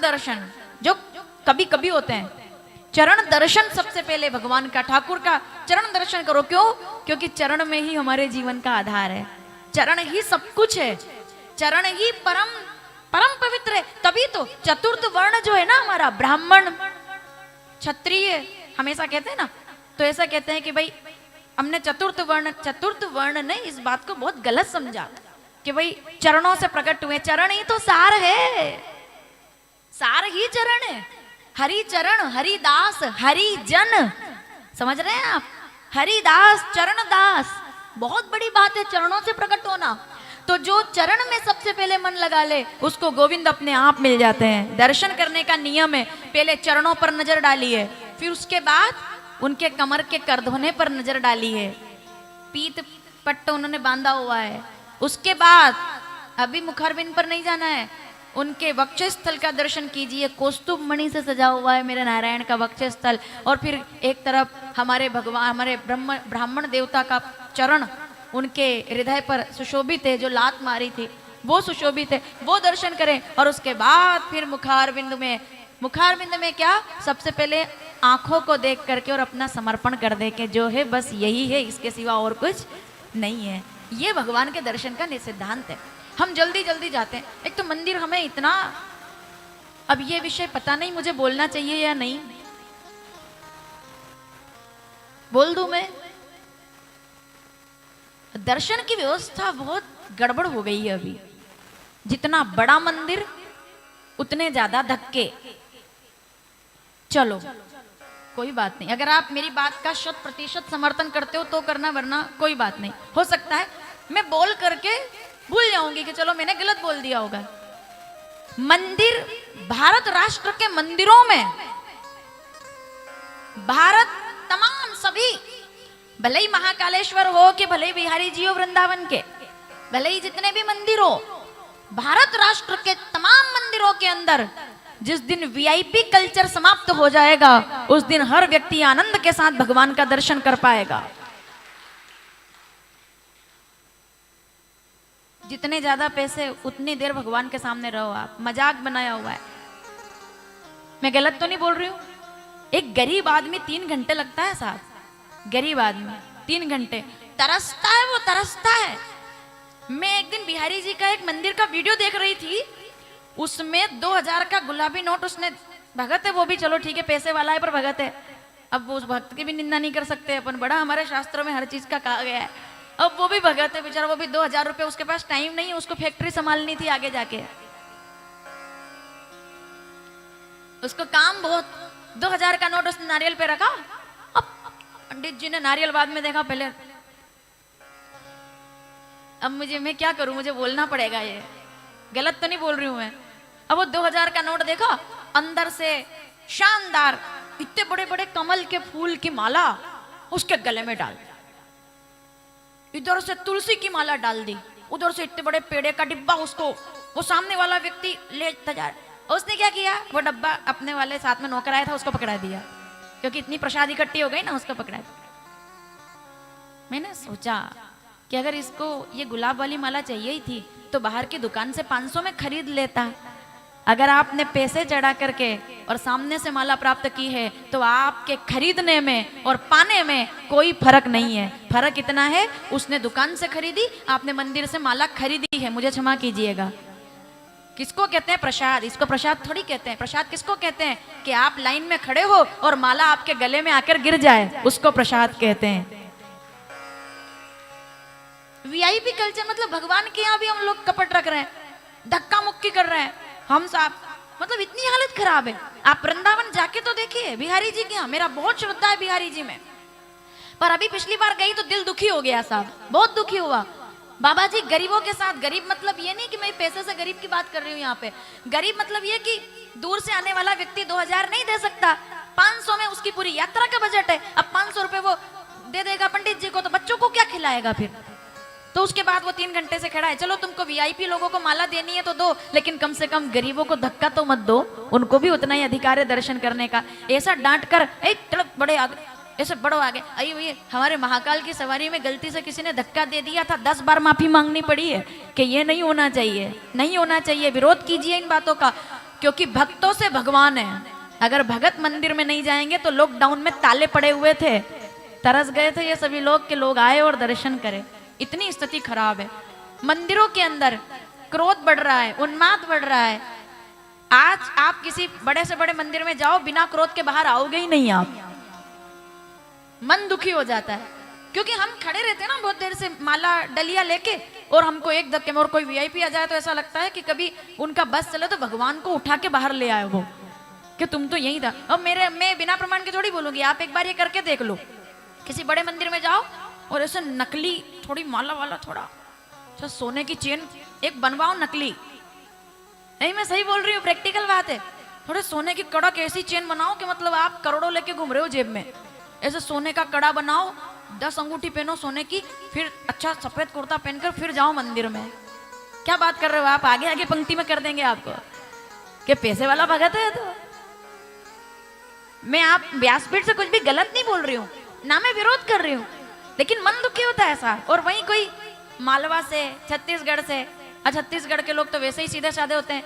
दर्शन जो कभी कभी होते हैं, चरण दर्शन सबसे पहले भगवान का, ठाकुर का चरण दर्शन करो। क्यों? क्योंकि चरण में ही हमारे जीवन का आधार है, चरण ही सब कुछ है, चरण ही परम पवित्र है। तभी तो चतुर्थ वर्ण जो है ना हमारा, ब्राह्मण क्षत्रिय हमेशा कहते हैं ना, तो ऐसा कहते हैं कि भाई हमने चतुर्थ वर्ण ने इस बात को बहुत गलत समझा कि भाई चरणों से प्रकट हुए। चरण ही तो सार है, सार ही चरण है। हरि चरण, हरिदास, हरिजन, समझ रहे हैं आप? हरिदास, चरण दास, बहुत बड़ी बात है चरणों से प्रकट होना। तो जो चरण में सबसे पहले मन लगा ले उसको गोविंद अपने आप मिल जाते हैं। दर्शन करने का नियम है, पहले चरणों पर नजर डालिए, फिर उसके बाद उनके कमर के करधोने पर नजर डालिए, पीत पट्टा उन्होंने बांधा हुआ है। उसके बाद अभी मुखारबिंद पर नहीं जाना है, उनके वक्षस्थल का दर्शन कीजिए, कौस्तुभ मणि से सजा हुआ है मेरे नारायण का वक्षस्थल। और फिर एक तरफ हमारे भगवान, हमारे ब्राह्मण देवता का चरण उनके हृदय पर सुशोभित है, जो लात मारी थी वो सुशोभित है, वो दर्शन करें। और उसके बाद फिर मुखारबिंद में क्या, सबसे पहले आंखों को देख करके और अपना समर्पण कर दे के जो है बस यही है, इसके सिवा और कुछ नहीं है। ये भगवान के दर्शन का सिद्धांत है। हम जल्दी जल्दी जाते हैं। एक तो मंदिर हमें इतना, अब ये विषय पता नहीं मुझे बोलना चाहिए या नहीं, बोल दूं मैं? दर्शन की व्यवस्था बहुत गड़बड़ हो गई है अभी। जितना बड़ा मंदिर उतने ज्यादा धक्के। चलो कोई बात नहीं, अगर आप मेरी बात का 100% समर्थन करते हो तो करना, वरना कोई बात नहीं। हो सकता है मैं बोल करके भूल जाऊंगी कि चलो मैंने गलत बोल दिया होगा। मंदिर, भारत राष्ट्र के मंदिरों में, भारत तमाम सभी, भले ही महाकालेश्वर हो कि भले ही बिहारी जी हो वृंदावन के, भले ही जितने भी मंदिर हो, भारत राष्ट्र के तमाम मंदिरों के अंदर जिस दिन वीआईपी कल्चर समाप्त हो जाएगा उस दिन हर व्यक्ति आनंद के साथ भगवान का दर्शन कर पाएगा। जितने ज्यादा पैसे उतनी देर भगवान के सामने रहो आप। मजाक बनाया हुआ है, मैं गलत तो नहीं बोल रही हूं? एक गरीब आदमी 3 घंटे लगता है साहब, गरीब आदमी 3 घंटे तरसता है, वो तरसता है। मैं एक दिन बिहारी जी का एक मंदिर का वीडियो देख रही थी, उसमें 2000 का गुलाबी नोट उसने, भगत है वो भी, चलो ठीक है पैसे वाला है पर भगत है, अब वो उस भक्त की भी निंदा नहीं कर सकते अपन, बड़ा हमारे शास्त्रों में हर चीज का कहा गया है। अब वो भी भगत है बेचारा, वो भी 2000 रुपए, उसके पास टाइम नहीं है, उसको फैक्ट्री संभालनी थी आगे जाके, उसको काम बहुत। 2000 का नोट उसने नारियल पे रखा। अब पंडित जी ने नारियल बाद में देखा पहले, अब मैं क्या करूं, मुझे बोलना पड़ेगा, ये गलत तो नहीं बोल रही हूं मैं। अब वो 2000 का नोट देखा, अंदर से शानदार इतने बड़े बड़े कमल के फूल की माला उसके गले में डाल, इधर से तुलसी की माला डाल दी, उधर से इतने बड़े पेड़े का डिब्बा, उसको वो सामने वाला व्यक्ति लेता जा रहा। उसने क्या किया, वो डब्बा अपने वाले साथ में नौकर आया था उसको पकड़ा दिया, क्योंकि इतनी प्रसाद इकट्ठी हो गई ना, उसको पकड़ा दिया। मैंने सोचा कि अगर इसको ये गुलाब वाली माला चाहिए ही थी तो बाहर की दुकान से 500 में खरीद लेता। अगर आपने पैसे चढ़ा करके और सामने से माला प्राप्त की है तो आपके खरीदने में और पाने में कोई फर्क नहीं है। फर्क इतना है, उसने दुकान से खरीदी, आपने मंदिर से माला खरीदी है। मुझे क्षमा कीजिएगा, किसको कहते हैं प्रसाद? इसको प्रसाद थोड़ी कहते हैं। प्रसाद किसको कहते हैं कि आप लाइन में खड़े हो और माला आपके गले में आकर गिर जाए, उसको प्रसाद कहते हैं। वीआईपी कल्चर मतलब भगवान के यहाँ भी हम लोग कपट रख रहे हैं, धक्का मुक्की कर रहे हैं हम साहब, मतलब इतनी हालत खराब है। आप वृंदावन जाके तो देखिए बिहारी जी के यहाँ, मेरा बहुत श्रद्धा है बिहारी जी में, पर अभी पिछली बार गई तो दिल दुखी हो गया साहब, बहुत दुखी हुआ। बाबा जी गरीबों के साथ, गरीब मतलब ये नहीं कि मैं पैसे से गरीब की बात कर रही हूँ यहाँ पे, गरीब मतलब ये कि दूर से आने वाला व्यक्ति 2000 नहीं दे सकता, 500 में उसकी पूरी यात्रा का बजट है। अब 500 रुपए वो दे देगा पंडित जी को तो बच्चों को क्या खिलाएगा फिर? तो उसके बाद वो 3 घंटे से खड़ा है, चलो तुमको वीआईपी लोगों को माला देनी है तो दो, लेकिन कम से कम गरीबों को धक्का तो मत दो, उनको भी उतना ही अधिकार है दर्शन करने का। ऐसा डांट कर बड़े आगे, ऐसे बड़ो आगे, अरे भैया हमारे महाकाल की सवारी में गलती से किसी ने धक्का दे दिया था, 10 बार माफी मांगनी पड़ी है कि ये नहीं होना चाहिए, नहीं होना चाहिए। विरोध कीजिए इन बातों का, क्योंकि भक्तों से भगवान है। अगर भगत मंदिर में नहीं जाएंगे तो लॉकडाउन में ताले पड़े हुए थे, तरस गए थे ये सभी लोग के लोग आए और दर्शन करें। इतनी स्थिति खराब है। मंदिरों के अंदर क्रोध बढ़ रहा है, उन्माद बढ़ रहा है। आज आप किसी बड़े से बड़े मंदिर में जाओ, बिना क्रोध के बाहर आओगे ही नहीं आप, मन दुखी हो जाता है। क्योंकि हम खड़े रहते हैं ना बहुत देर से माला डलिया लेके, और हमको एक धक्के में, और कोई वीआईपी आ जाए तो ऐसा लगता है कि कभी उनका बस चले तो भगवान को उठा के बाहर ले आए वो, कि तुम तो यही था। अब मैं बिना प्रमाण के थोड़ी बोलूंगी, आप एक बार ये करके देख लो, किसी बड़े मंदिर में जाओ और ऐसे नकली थोड़ी माला वाला थोड़ा तो सोने की चेन एक बनवाओ नकली, नहीं मैं सही बोल रही हूँ, प्रैक्टिकल बात है। थोड़े सोने की कड़ा कैसी चेन बनाओ कि मतलब आप करोड़ों लेके घूम रहे हो जेब में, ऐसे सोने का कड़ा बनाओ, 10 अंगूठी पहनो सोने की, फिर अच्छा सफेद कुर्ता पहनकर फिर जाओ मंदिर में। क्या बात कर रहे हो आप, आगे आगे पंक्ति में कर देंगे आपको कि पैसे वाला भगत है। तो मैं आप व्यासपीठ से कुछ भी गलत नहीं बोल रही हूँ ना, मैं विरोध कर रही हूँ, लेकिन मन दुखी होता है ऐसा। और वहीं कोई मालवा से, छत्तीसगढ़ से, छत्तीसगढ़ के लोग तो वैसे ही सीधे साधे होते हैं,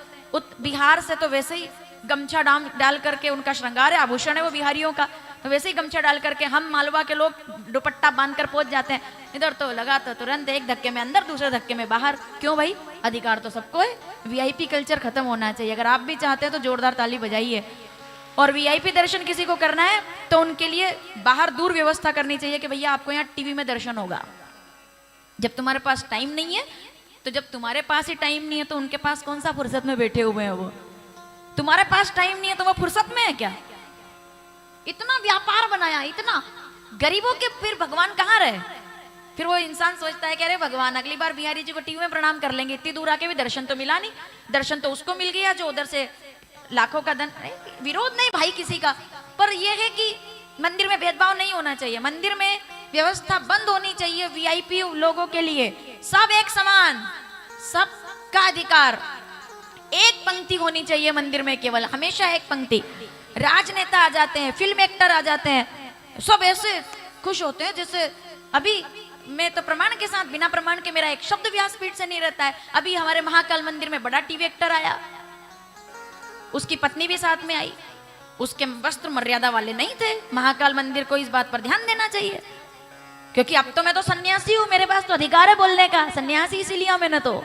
बिहार से तो वैसे ही गमछा डाल करके, उनका श्रृंगार है, आभूषण है वो बिहारियों का, तो वैसे ही गमछा डाल करके हम मालवा के लोग दुपट्टा बांधकर पहुंच जाते हैं। इधर तो लगा तो तुरंत एक धक्के में अंदर, दूसरे धक्के में बाहर। क्यों भाई, अधिकार तो सबको है। वीआईपी कल्चर खत्म होना चाहिए। अगर आप भी चाहते हैं तो जोरदार ताली बजाइए। और वीआईपी दर्शन किसी को करना है तो उनके लिए बाहर दूर व्यवस्था करनी चाहिए कि भैया आपको यहाँ टीवी में दर्शन होगा। जब तुम्हारे पास टाइम नहीं है, तो जब तुम्हारे पास ही टाइम नहीं है तो उनके पास कौन सा फुर्सत में बैठे हुए हैं वो। तुम्हारे पास टाइम नहीं है तो वो फुर्सत में है क्या? इतना व्यापार बनाया, इतना गरीबों के, फिर भगवान कहाँ रहे? फिर वो इंसान सोचता है कि अरे भगवान अगली बार बिहारी जी को टीवी में प्रणाम कर लेंगे, इतनी दूर आके भी दर्शन तो मिला नहीं। दर्शन तो उसको मिल गया जो उधर से लाखों का धन। विरोध नहीं भाई किसी का, पर यह है कि मंदिर में भेदभाव नहीं होना चाहिए। मंदिर में व्यवस्था बंद होनी चाहिए वीआईपी लोगों के लिए। सब एक समान, सबका अधिकार, एक पंक्ति होनी चाहिए मंदिर में, केवल हमेशा एक पंक्ति। राजनेता आ जाते हैं, फिल्म एक्टर आ जाते हैं, सब ऐसे खुश होते हैं जैसे अभी मैं तो प्रमाण के साथ, बिना प्रमाण के मेरा एक शब्द व्यासपीठ से नहीं रहता है। अभी हमारे महाकाल मंदिर में बड़ा टीवी एक्टर आया, उसकी पत्नी भी साथ में आई, उसके वस्त्र मर्यादा वाले नहीं थे। महाकाल मंदिर को इस बात पर ध्यान देना चाहिए, क्योंकि अब तो मैं तो सन्यासी हूं, मेरे पास तो अधिकार है बोलने का। सन्यासी इसीलिए मैंने तो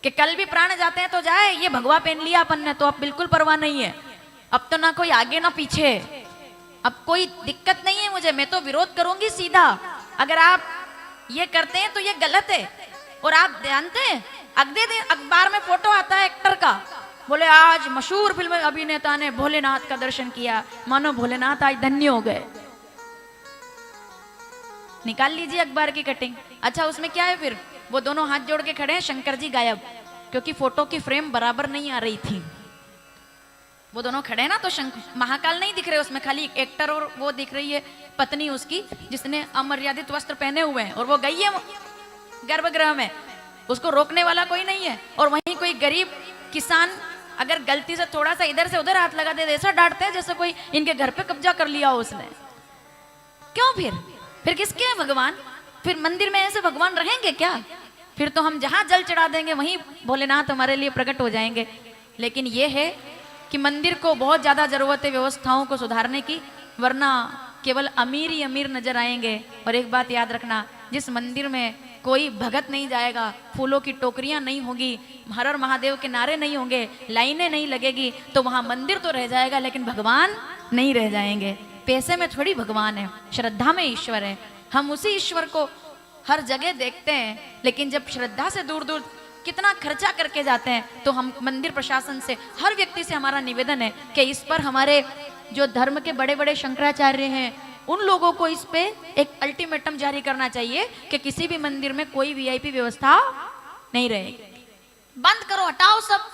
कि कल भी प्राण जाते हैं तो जाए, ये भगवा पहन लिया अपन ने तो अब बिल्कुल परवाह नहीं है। अब तो ना कोई आगे ना पीछे, अब कोई दिक्कत नहीं है मुझे, मैं तो विरोध करूंगी सीधा। अगर आप ये करते हैं तो ये गलत है। और आप जानते हैं अगले दिन अखबार में फोटो आता है एक्टर का, बोले आज मशहूर फिल्म अभिनेता ने भोलेनाथ का दर्शन किया, मानो भोलेनाथ आज धन्य हो गए। निकाल लीजिए अखबार की कटिंग। अच्छा उसमें क्या है फिर, वो दोनों हाथ जोड़ के खड़े हैं, शंकर जी गायब, क्योंकि फोटो की फ्रेम बराबर नहीं आ रही थी। वो दोनों खड़े हैं ना, तो महाकाल नहीं दिख रहे उसमें, खाली एक्टर और वो दिख रही है पत्नी उसकी, जिसने अमर्यादित वस्त्र पहने हुए हैं, और वो गई है गर्भगृह में, उसको रोकने वाला कोई नहीं है। और वहीं कोई गरीब किसान अगर गलती से थोड़ा सा इधर से उधर हाथ लगा दे, ऐसा डांटते हैं जैसे कोई इनके घर पे कब्जा कर लिया हो उसने। क्यों फिर किसके हैं भगवान? फिर मंदिर में ऐसे भगवान रहेंगे क्या? फिर तो हम जहां जल चढ़ा देंगे वहीं भोलेनाथ हमारे लिए प्रकट हो जाएंगे। लेकिन ये है कि मंदिर को बहुत ज्यादा जरूरत है व्यवस्थाओं को सुधारने की, वरना केवल अमीर ही अमीर नजर आएंगे। और एक बात याद रखना, जिस मंदिर में कोई भगत नहीं जाएगा, फूलों की टोकरियां नहीं होगी, हर हर महादेव के नारे नहीं होंगे, लाइनें नहीं लगेगी, तो वहां मंदिर तो रह जाएगा लेकिन भगवान नहीं रह जाएंगे। पैसे में थोड़ी भगवान है, श्रद्धा में ईश्वर है। हम उसी ईश्वर को हर जगह देखते हैं, लेकिन जब श्रद्धा से दूर दूर कितना खर्चा करके जाते हैं, तो हम मंदिर प्रशासन से, हर व्यक्ति से हमारा निवेदन है कि इस पर हमारे जो धर्म के बड़े बड़े शंकराचार्य हैं, उन लोगों को इस पे एक अल्टीमेटम जारी करना चाहिए कि किसी भी मंदिर में कोई वीआईपी व्यवस्था नहीं रहेगी। बंद करो, हटाओ सब,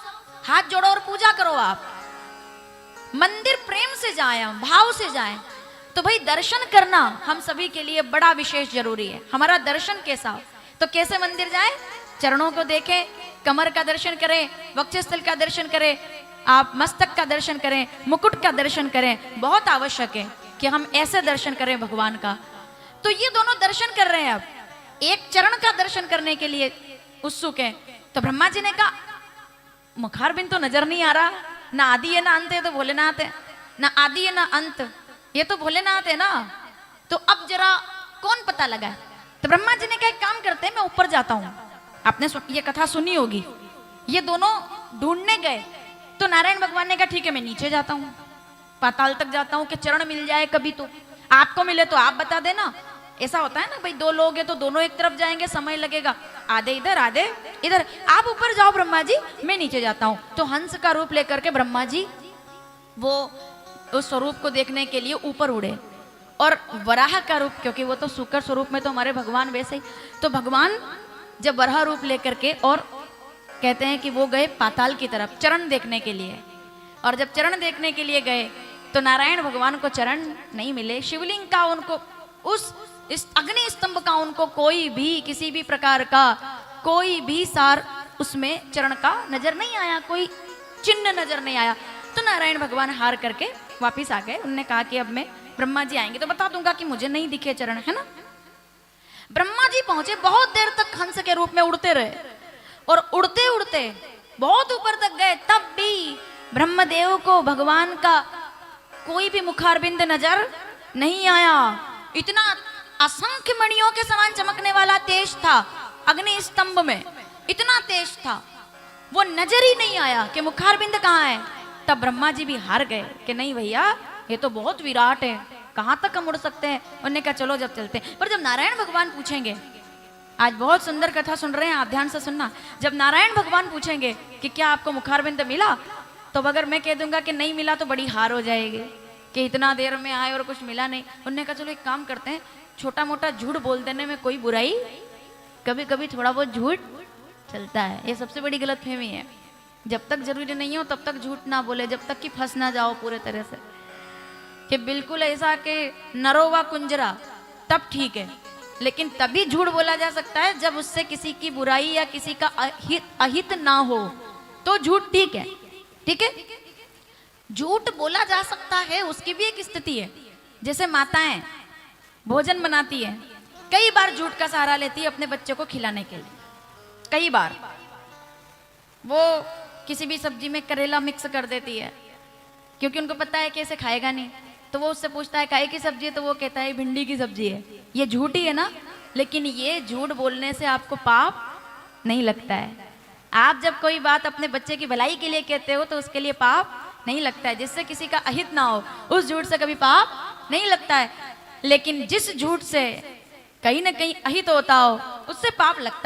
हाथ जोड़ो और पूजा करो। आप मंदिर प्रेम से जाएं, भाव से जाएं। तो भाई दर्शन करना हम सभी के लिए बड़ा विशेष जरूरी है। हमारा दर्शन कैसा हो, तो कैसे मंदिर जाएं? चरणों को देखें, कमर का दर्शन करें, वक्षस्थल का दर्शन करें, आप मस्तक का दर्शन करें, मुकुट का दर्शन करें। बहुत आवश्यक है कि हम ऐसे दर्शन करें भगवान का। तो ये दोनों दर्शन कर रहे हैं, अब एक चरण का दर्शन करने के लिए उत्सुक है। तो ब्रह्मा जी ने कहा मुखार बिन तो नजर नहीं आ रहा, ना आदि है ना अंत है, तो भोलेनाथ है, ना आदि है ना अंत, ये तो भोलेनाथ है ना। तो अब जरा कौन पता लगा है? तो ब्रह्मा जी ने कहा एक काम करते हैं, मैं ऊपर जाता हूँ। आपने ये कथा सुनी होगी, ये दोनों ढूंढने गए, तो नारायण भगवान ने कहा ठीक है मैं नीचे जाता हूँ, पाताल तक जाता हूँ कि चरण मिल जाए कभी, तो आपको मिले तो आप बता देना, ऐसा होता है ना भाई, दो लोग हैं तो दोनों एक तरफ जाएंगे, समय लगेगा, आधे इधर आधे इधर, आप ऊपर जाओ ब्रह्मा जी, मैं नीचे जाता हूँ। तो हंस का रूप लेकर के ब्रह्मा जी वो उस स्वरूप को देखने के लिए ऊपर उड़े, और वराह का रूप, क्योंकि वो तो शुक्र स्वरूप में तो हमारे भगवान वैसे ही, तो भगवान जब वराह रूप लेकर के, और कहते हैं कि वो गए पाताल की तरफ चरण देखने के लिए, और जब चरण देखने के लिए गए तो नारायण भगवान को चरण नहीं मिले, शिवलिंग का उनको उस इस अग्नि स्तंभ का उनको कोई भी किसी भी प्रकार का कोई भी सार उसमें चरण का नजर नहीं आया, कोई चिन्ह नजर नहीं आया। तो नारायण भगवान हार करके वापिस आ गए। उन्होंने कहा कि अब मैं ब्रह्मा जी आएंगे तो बता दूंगा कि मुझे नहीं दिखे चरण, है ना। ब्रह्मा जी पहुंचे, बहुत देर तक हंस के रूप में उड़ते रहे, और उड़ते उड़ते बहुत ऊपर तक गए, तब भी ब्रह्मदेव को भगवान का कोई भी मुखारबिंद नजर नहीं आया। इतना असंख्य मणियों के समान चमकने वाला तेज था अग्नि स्तंभ में, इतना तेज था, वो नजर ही नहीं आया कि मुखारबिंद कहाँ है। तब ब्रह्मा जी भी हार गए कि नहीं भैया, ये तो बहुत विराट है, कहाँ तक हम उड़ सकते हैं। उन्होंने कहा चलो जब चलते हैं। पर जब नारायण भगवान पूछेंगे, आज बहुत सुंदर कथा सुन रहे हैं आप, ध्यान से सुनना, जब नारायण भगवान पूछेंगे कि क्या आपको मुखारबिंद मिला, तो अगर मैं कह दूंगा कि नहीं मिला तो बड़ी हार हो जाएगी कि इतना देर में आए और कुछ मिला नहीं। उन्होंने कहा चलो एक काम करते हैं, छोटा मोटा झूठ बोल देने में कोई बुराई, कभी कभी थोड़ा बहुत झूठ चलता है। ये सबसे बड़ी गलतफहमी है, जब तक जरूरी नहीं हो तब तक झूठ ना बोले, जब तक कि फंस ना जाओ पूरे तरह से, कि बिल्कुल ऐसा कि नरोवा कुंजरा, तब ठीक है। लेकिन तभी झूठ बोला जा सकता है जब उससे किसी की बुराई या किसी का अहित ना हो, तो झूठ ठीक है, ठीक है। झूठ बोला जा सकता है, उसकी भी एक स्थिति है। जैसे माताएं भोजन बनाती है, कई बार झूठ का सहारा लेती है अपने बच्चों को खिलाने के लिए। कई बार वो किसी भी सब्जी में करेला मिक्स कर देती है, क्योंकि उनको पता है कि इसे खाएगा नहीं, तो वो उससे पूछता है काहे की सब्जी है, तो वो कहता है भिंडी की सब्जी है। ये झूठ ही है ना, लेकिन ये झूठ बोलने से आपको पाप नहीं लगता है। आप जब कोई बात अपने बच्चे की भलाई के लिए कहते हो तो उसके लिए पाप नहीं लगता है, जिससे किसी का अहित ना हो, उस झूठ से कभी पाप नहीं लगता है। लेकिन जिस झूठ से कहीं ना कहीं अहित होता हो, उससे पाप लगता है।